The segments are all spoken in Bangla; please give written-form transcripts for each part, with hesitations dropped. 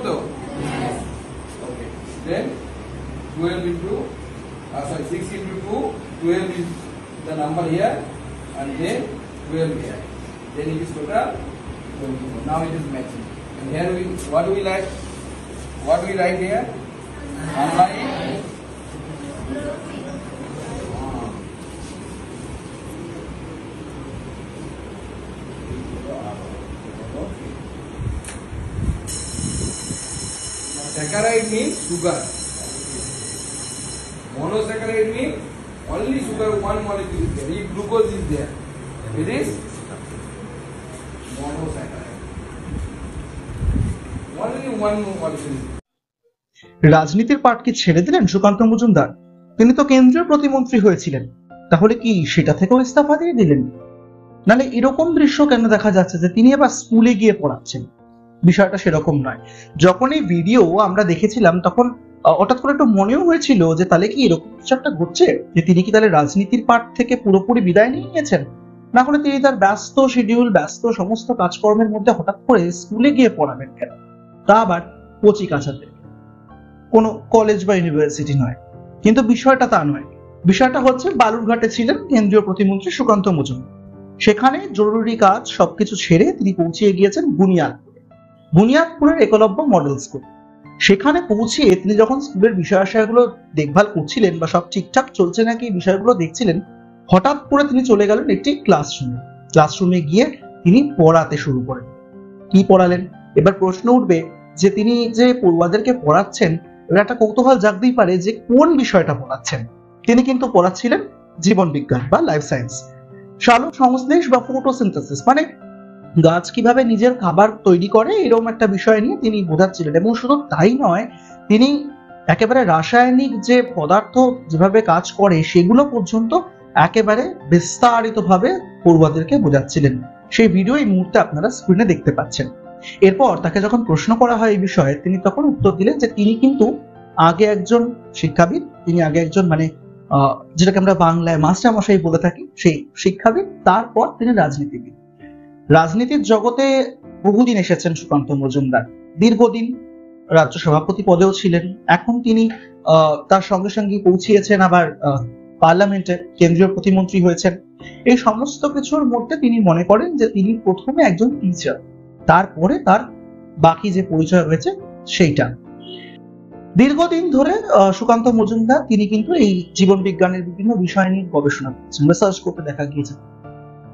তো ওকে then 12 into 6 into 2 12 is the number here and then 12 here, then it is total 24. Now it is matching, and here we what do we write here? Online saccharide means sugar. Monosaccharide means only sugar, one molecule is there. If glucose is there, it is monosaccharide. Only one molecule is there. রাজনীতির পাট কি ছেড়ে দিলেন সুকান্ত মজুমদার? তিনি তো কেন্দ্রীয় প্রতিমন্ত্রী হয়েছিলেন, তাহলে কি সেটা থেকেও ইস্তফা দিয়ে দিলেন? নালে এরকম দৃশ্য কেন দেখা যাচ্ছে যে তিনি আবার স্কুলে গিয়ে পড়াচ্ছেন? বিষয়টা সেরকম নয়। যখন এই ভিডিও আমরা দেখেছিলাম তখন হঠাৎ করে একটু মনেও হয়েছিল যে তাহলে কি এরকম কিছু একটা ঘটছে, যে তিনি কি তাহলে রাজনীতির পাট থেকে পুরোপুরি বিদায় নিয়ে নিয়েছেন, না হলে তিনি তার ব্যস্ত শিডিউল, ব্যস্ত সমস্ত কাজকর্মের মধ্যে হঠাৎ করে স্কুলে গিয়ে পড়াবেন কেন? তা আবার কচি কাছাতে, কোনো কলেজ বা ইউনিভার্সিটি নয়। কিন্তু বিষয়টা তা নয়। বিষয়টা হচ্ছে বালুরঘাটে ছিলেন কেন্দ্রীয় প্রতিমন্ত্রী সুকান্ত মজুমদার। সেখানে জরুরি কাজ সবকিছু ছেড়ে তিনি পৌঁছিয়ে গিয়েছেন বুনিয়াদপুরের একলব্য মডেল স্কুল। সেখানে পৌঁছিয়ে তিনি যখন স্কুলের বিষয় আশয়গুলো দেখভাল করছিলেন বা সব ঠিকঠাক চলছে নাকি এই বিষয়গুলো দেখছিলেন, হঠাৎ করে তিনি চলে গেলেন একটি ক্লাসরুমে গিয়ে তিনি পড়াতে শুরু করেন। কি পড়ালেন? এবার প্রশ্ন উঠবে যে তিনি যে পড়ুয়াদেরকে পড়াচ্ছেন, এটা একটা কৌতূহল জাগতেই পারে যে কোন বিষয়টা পড়াচ্ছেন। তিনি কিন্তু পড়াচ্ছিলেন জীবন বিজ্ঞান বা লাইফ সায়েন্স, সালোক সংশ্লেষ বা ফটোসিনথেসিস, মানে গাছ কিভাবে নিজের খাবার তৈরি করে এরকম একটা বিষয় নিয়ে তিনি বোঝাচ্ছিলেন। এবং শুধু তাই নয়, তিনি একেবারে রাসায়নিক যে পদার্থ যেভাবে কাজ করে সেগুলো পর্যন্ত একেবারে বিস্তারিতভাবে পড়ুয়াদেরকে বোঝাচ্ছিলেন। সেই ভিডিও এই মুহূর্তে আপনারা স্ক্রিনে দেখতে পাচ্ছেন। এরপর তাকে যখন প্রশ্ন করা হয় এই বিষয়ে, তিনি তখন উত্তর দিলেন যে তিনি কিন্তু আগে একজন শিক্ষাবিদ, তিনি আগে একজন যেটাকে আমরা বাংলায় মাস্টার মশাই বলে থাকি, সেই শিক্ষাবিদ, তারপর তিনি রাজনীতিবিদ। রাজনীতির জগতে বহুদিন এসেছেন সুকান্ত মজুমদার, দীর্ঘদিন রাজ্য সভাপতি পদেও ছিলেন। এখন তিনি তার সঙ্গে সঙ্গে পৌঁছিয়েছেন আবার পার্লামেন্টে, কেন্দ্রীয় প্রতিমন্ত্রী হয়েছেন। এই সমস্ত কিছুর মধ্যে তিনি মনে করেন যে তিনি প্রথমে একজন টিচার, তারপরে তার বাকি যে পরিচয় হয়েছে সেইটা। দীর্ঘদিন ধরে সুকান্ত মজুমদার তিনি কিন্তু এই জীবন বিজ্ঞানের বিভিন্ন বিষয় নিয়ে গবেষণা করছেন, রিসার্চ করতে দেখা গিয়েছে।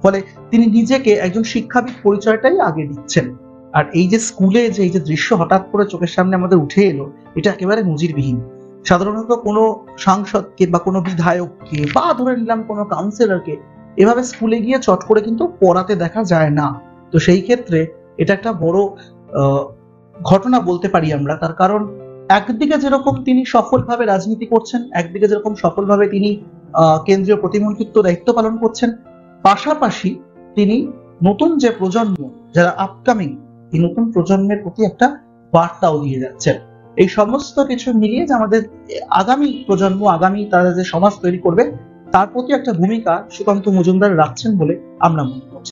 ফলে তিনি নিজেকে একজন শিক্ষাবিদ পরিচয়টাই আগে দিচ্ছেন। আর এই যে স্কুলে যে এই যে দৃশ্য হঠাৎ করে চোখের সামনে আমাদের উঠে এলো, এটা একেবারে নজিরবিহীন। সাধারণত কোনো সাংসদকে বা কোনো বিধায়ককে বা ধরে নিলাম কোনো কাউন্সিলরকে এভাবে স্কুলে গিয়ে চট করে কিন্তু পড়াতে দেখা যায় না। তো সেই ক্ষেত্রে এটা একটা বড় ঘটনা বলতে পারি আমরা। তার কারণ একদিকে যেরকম তিনি সফলভাবে রাজনীতি করছেন, একদিকে যেরকম সফলভাবে তিনি কেন্দ্রীয় প্রতিমন্ত্রিত্ব দায়িত্ব পালন করছেন, পাশাপাশি তিনি নতুন যে প্রজন্ম যারা আপকামিং, এই নতুন প্রজন্মের প্রতি একটা বার্তাও দিয়ে যাচ্ছেন। এই সমস্ত কিছু মিলিয়ে যে আমাদের আগামী প্রজন্ম, আগামী তারা যে সমাজ তৈরি করবে, তার প্রতি একটা ভূমিকা সুকান্ত মজুমদার রাখছেন বলে আমরা মনে করছি।